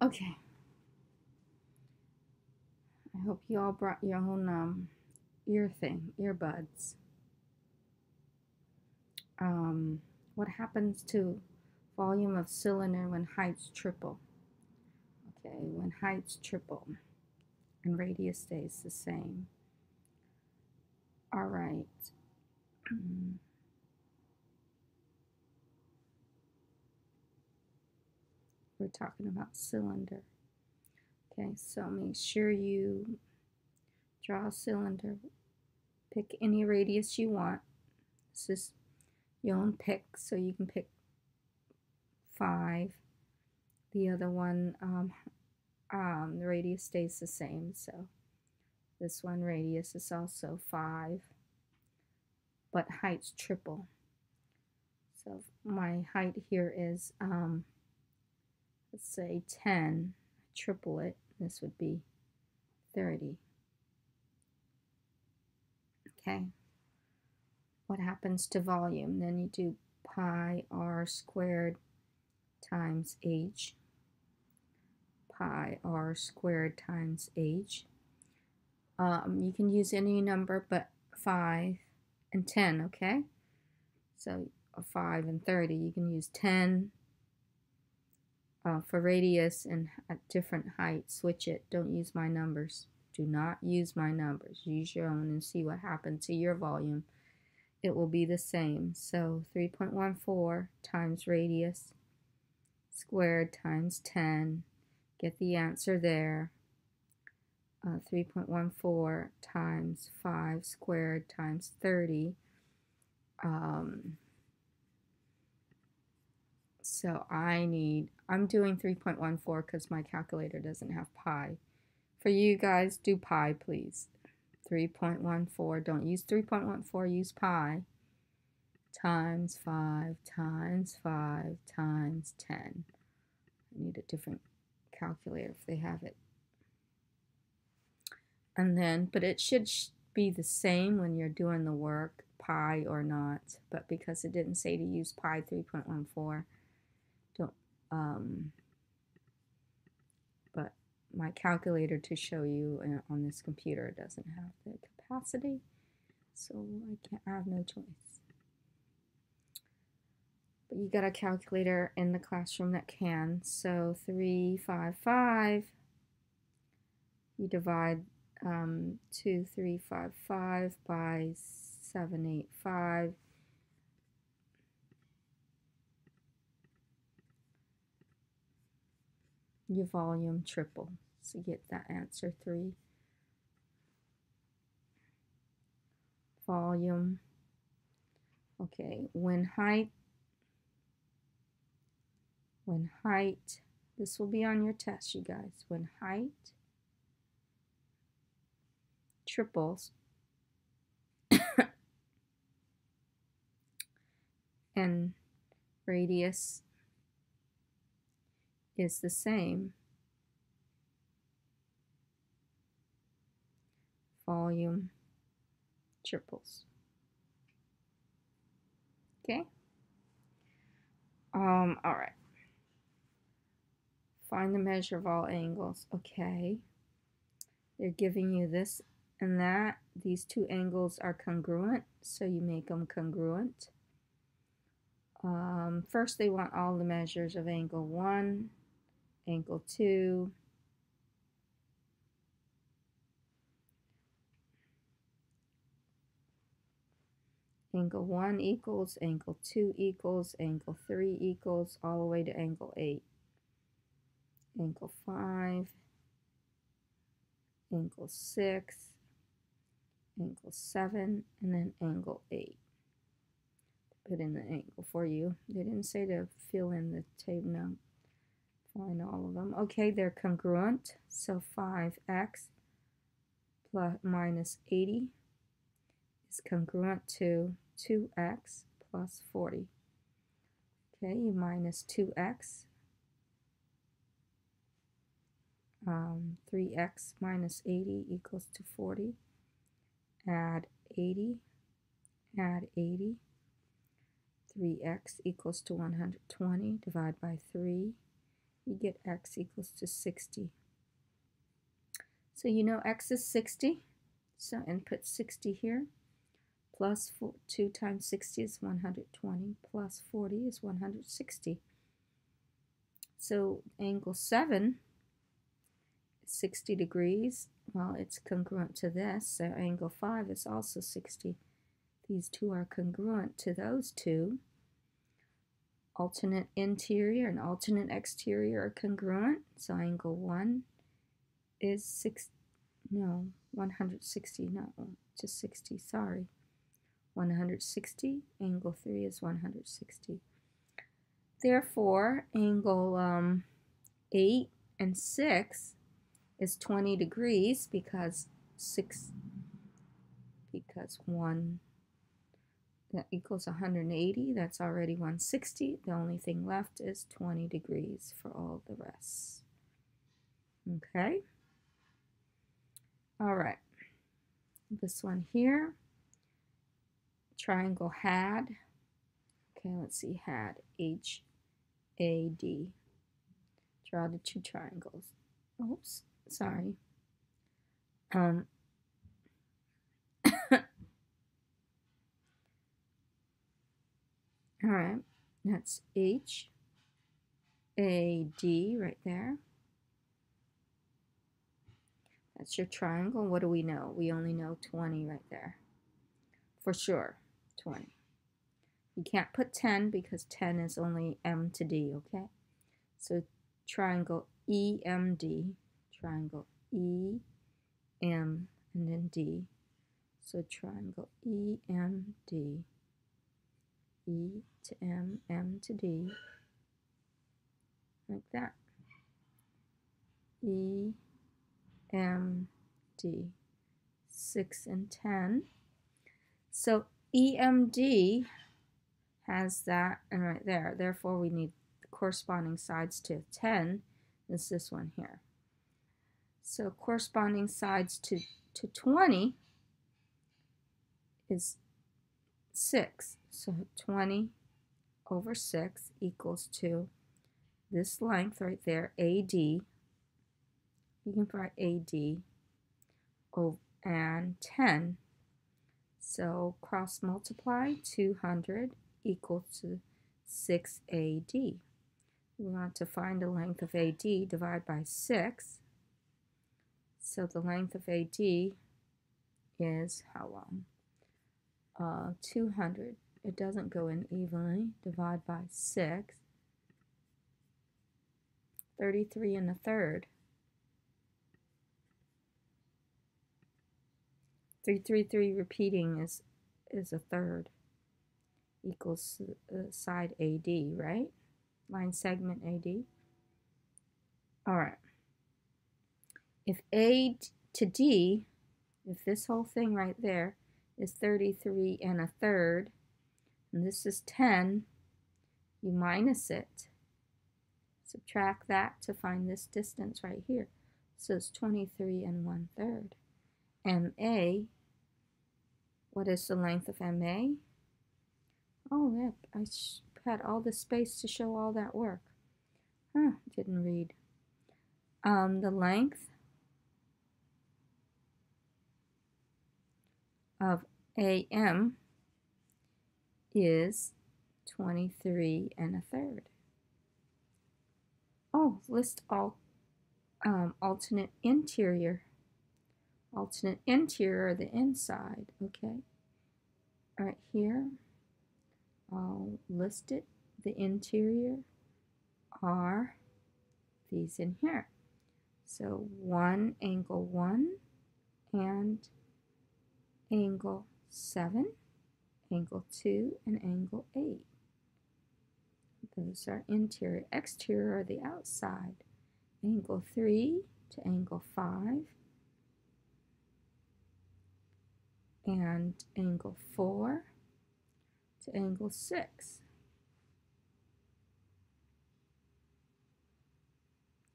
Okay. I hope you all brought your own earbuds. What happens to volume of cylinder when heights triple? Okay, when heights triple and radius stays the same. All right. We're talking about cylinder. Okay, so make sure you draw a cylinder. Pick any radius you want. This is your own pick, so you can pick 5. The other one, the radius stays the same, so this one radius is also 5, but height's triple. So my height here is, let's say 10, triple it, this would be 30. Okay, what happens to volume? Then you do pi r squared times h, pi r squared times h. You can use any number but 5 and 10, okay? So 5 and 30, you can use 10 for radius and at different heights. Switch it. Don't use my numbers. Do not use my numbers. Use your own and see what happens to your volume. It will be the same. So 3.14 times radius squared times 10. Get the answer there. 3.14 times 5 squared times 30. So I'm doing 3.14 because my calculator doesn't have pi. For you guys, do pi, please. 3.14, don't use 3.14, use pi, times 5 times 5 times 10. I need a different calculator if they have it. And then, but it should be the same when you're doing the work, pi or not. But because it didn't say to use pi 3.14, don't, but my calculator to show you on this computer doesn't have the capacity, so I have no choice. But you got a calculator in the classroom that can. So 355, you divide 2355 by 785. Your volume triple. So get that answer 3. Volume. Okay, when height, this will be on your test, you guys. When height triples and radius is the same, volume triples. Okay? All right. Find the measure of all angles. Okay. They're giving you this and that. These two angles are congruent, so you make them congruent. First, they want all the measures of angle 1, angle 2, angle 1 equals, angle 2 equals, angle 3 equals, all the way to angle 8. Angle 5, angle 6, angle 7, and then angle 8. Put in the angle for you. They didn't say to fill in the table. No. Find all of them. Okay, they're congruent. So 5x plus minus 80 is congruent to 2x plus 40. Okay, you minus 2x. 3x minus 80 equals to 40. Add 80. Add 80. 3x equals to 120. Divide by 3. you get x equals to 60. So you know x is 60, so and put 60 here. Plus 2 times 60 is 120, plus 40 is 160. So angle 7 is 60 degrees. Well, it's congruent to this, so angle 5 is also 60. These two are congruent to those two. Alternate interior and alternate exterior are congruent, so angle 1 is 160, no, just 60, sorry. 160, angle 3 is 160. Therefore, angle 8 and 6 is 20 degrees because 1 that equals 180, that's already 160. The only thing left is 20 degrees for all the rest. Okay? All right. This one here, triangle HAD. Okay, let's see, HAD, H-A-D. Draw the two triangles. Oops, sorry. All right, that's H-A-D right there. That's your triangle. What do we know? We only know 20 right there. For sure, 20. You can't put 10 because 10 is only M to D, okay? So triangle EMD, triangle EM, and then D. So triangle EMD, E to M, M to D, like that. EMD, 6 and 10. So EMD has that and right there. Therefore, we need the corresponding sides to 10 is this one here. So corresponding sides to 20 is 6. So 20 over 6 equals to this length right there, AD. You can write AD and 10. So cross multiply 200 equal to 6AD. We want to find the length of AD, divide by 6. So the length of AD is how long? 200. It doesn't go in evenly. Divide by 6. 33 and a third. 333 repeating is a third. Equals side AD, right? Line segment AD. All right. If A to D, if this whole thing right there is 33 and a third, and this is 10, you minus it. Subtract that to find this distance right here. So it's 23 and 1/3. MA, what is the length of MA? Oh, yeah, I had all the space to show all that work. Didn't read. The length of AM is 23 and a third. Oh, list all alternate interior. Alternate interior, the inside, okay? Right here, I'll list it. The interior are these in here. So angle 1 and angle 7, angle 2, and angle 8. Those are interior. Exterior are the outside. Angle 3 to angle 5. And angle 4 to angle 6.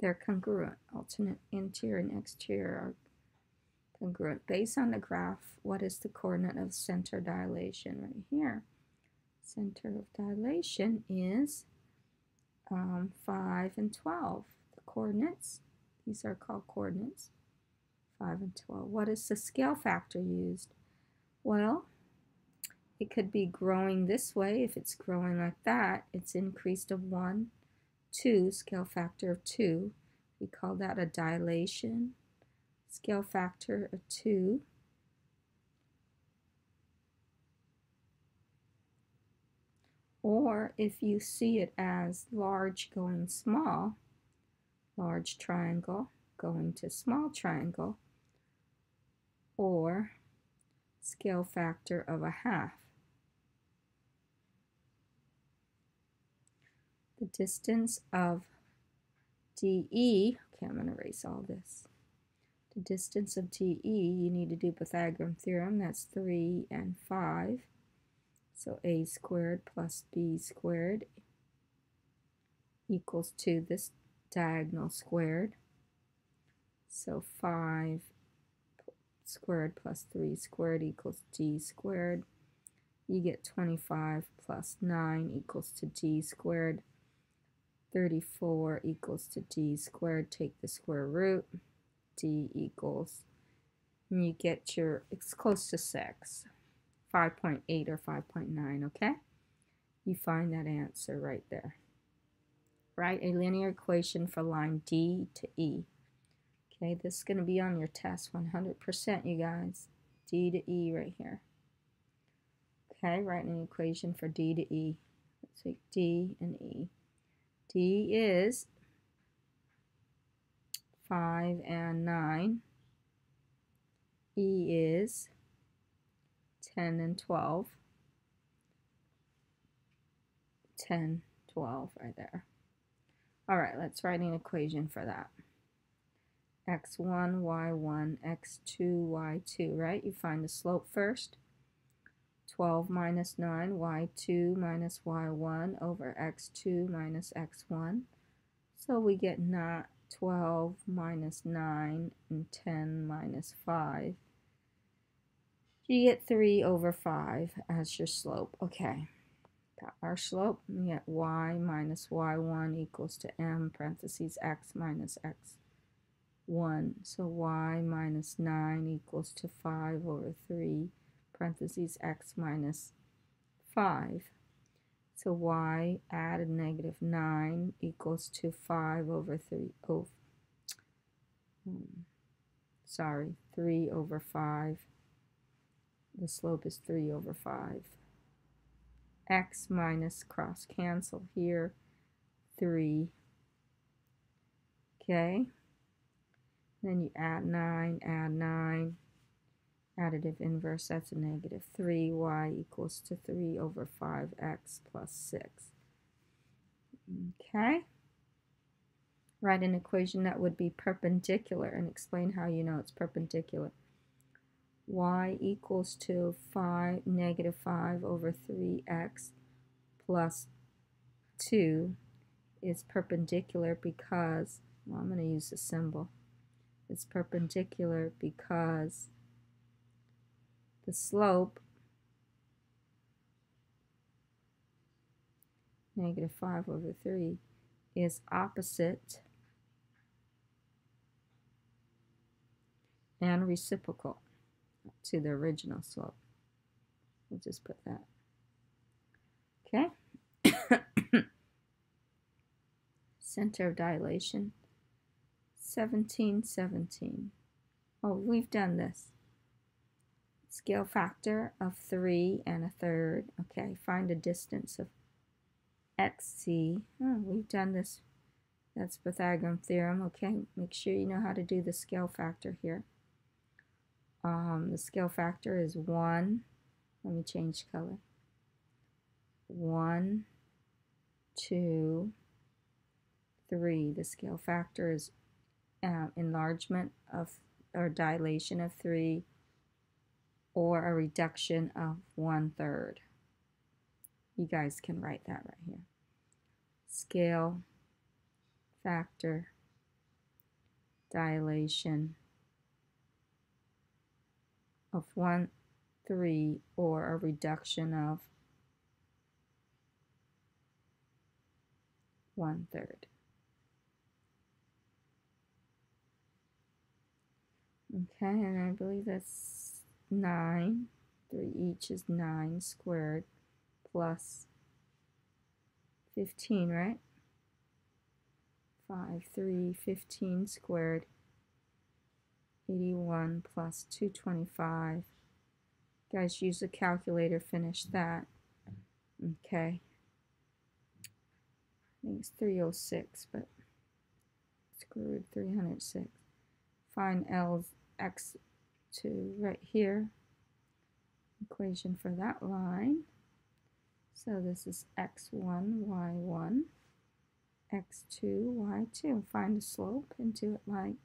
They're congruent. Alternate interior and exterior are congruent. Based on the graph, what is the coordinate of center dilation right here? Center of dilation is 5 and 12. The coordinates, these are called coordinates, 5 and 12. What is the scale factor used? Well, it could be growing this way. If it's growing like that, it's increased of 1, 2, scale factor of 2. We call that a dilation. Scale factor of 2. Or if you see it as large going small, large triangle going to small triangle, or scale factor of a half. The distance of DE, okay, I'm going to erase all this. The distance of DE, you need to do Pythagorean Theorem, that's 3 and 5. So a squared plus b squared equals to this diagonal squared. So 5 squared plus 3 squared equals d squared. You get 25 plus 9 equals to d squared. 34 equals to d squared. Take the square root. D equals, and you get your, it's close to 6. 5.8 or 5.9, okay? You find that answer right there. Write a linear equation for line D to E. Okay, this is going to be on your test 100%, you guys. D to E right here. Okay, write an equation for D to E. Let's take D and E. D is 5 and 9. E is 10 and 12. 10, 12 right there. All right, let's write an equation for that. x1, y1, x2, y2, right? You find the slope first. 12 minus 9, y2 minus y1 over x2 minus x1. So we get not 12 minus 9 and 10 minus 5. You get 3 over 5 as your slope. Okay, got our slope. We get y minus y1 equals to m parentheses x minus x1. So y minus 9 equals to 5 over 3 parentheses x minus 5. So y added negative 9 equals to 5 over 3. Oh, sorry, 3 over 5. The slope is 3 over 5. X minus cross cancel here, 3. Okay. Then you add 9. Additive inverse, that's a negative 3. Y equals to 3 over 5x plus 6. Okay. Write an equation that would be perpendicular and explain how you know it's perpendicular. Y equals to negative 5 over 3x plus 2 is perpendicular because, well, I'm going to use a symbol. It's perpendicular because the slope, negative 5 over 3, is opposite and reciprocal to the original slope. We'll just put that. Okay. Center of dilation, 17, 17. Oh, we've done this. Scale factor of 3 and a third. Okay, find a distance of xc. Oh, we've done this. That's Pythagorean Theorem. Okay, make sure you know how to do the scale factor here. The scale factor is 1. Let me change color. 1, 2, 3. The scale factor is enlargement of or dilation of 3 or a reduction of 1/3. You guys can write that right here. Scale factor dilation of 1/3 or a reduction of 1/3. Okay, and I believe that's 9. 3 each is 9 squared plus 15, right? 5, 3, 15 squared, 81 plus 225. Guys, use the calculator, finish that. Okay. I think it's 306, but screwed, 306. Find L's x2 right here. Equation for that line. So this is x1, y1, x2, y2. Find the slope and do it like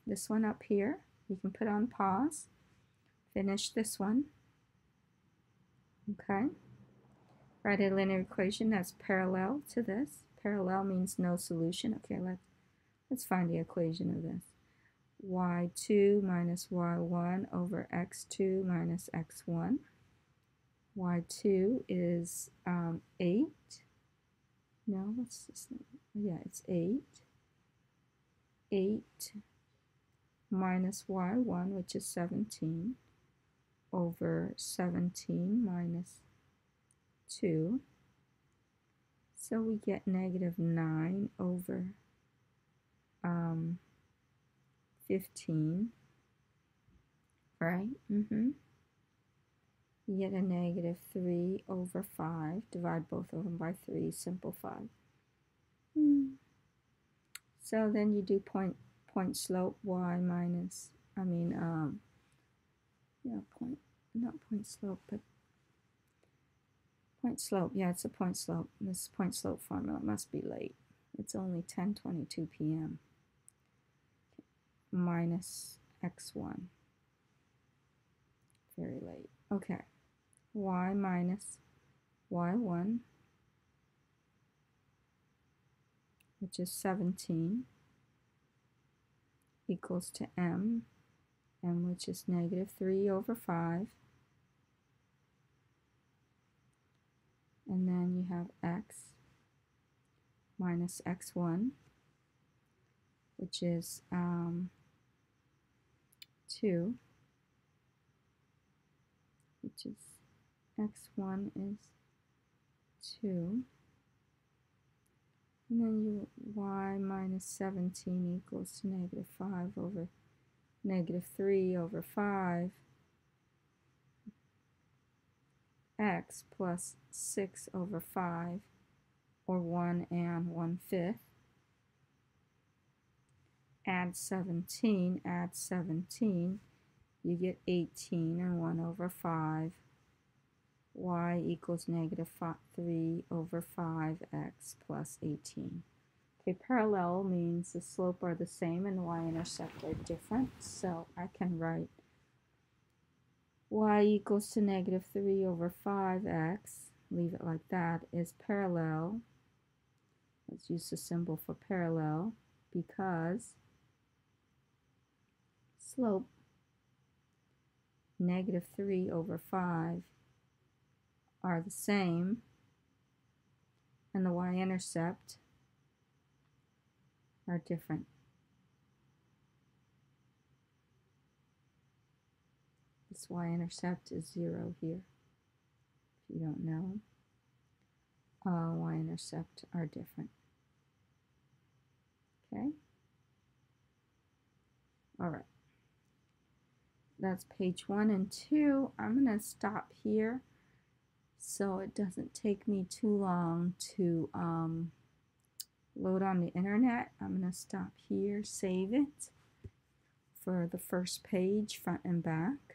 this one up here. You can put on pause. Finish this one. Okay. Write a linear equation that's parallel to this. Parallel means no solution. Okay, let's find the equation of this. y2 minus y1 over x2 minus x1. y2 is 8. No, what's this? Yeah, it's 8. 8 minus y1, which is 17, over 17 minus 2. So we get negative 9 over 15, right? You get a negative 3 over 5. Divide both of them by 3, simplify. So then you do point slope y minus, not point slope, but point slope. Yeah, it's a point slope. This point slope formula must be late. It's only 10:22 p.m. minus x1. Very late. Okay. Y minus y1, which is 17, equals to m, which is negative 3 over 5. And then you have x minus x1, which is 2, which is x1 is 2. And then you y minus 17 equals to negative 5 over negative 3 over 5. X plus 6 over 5, or 1 and 1/5. Add 17, you get 18 and 1 over 5. Y equals negative 3 over 5x plus 18. Okay, parallel means the slope are the same and the y-intercept are different. So I can write y equals to negative 3 over 5x, leave it like that, is parallel. Let's use the symbol for parallel because slope negative 3 over 5 are the same, and the y-intercept are different. This y-intercept is 0 here. If you don't know, y-intercept are different. Okay? All right. That's page 1 and 2. I'm going to stop here so it doesn't take me too long to load on the internet. I'm going to stop here, save it for the first page, front and back.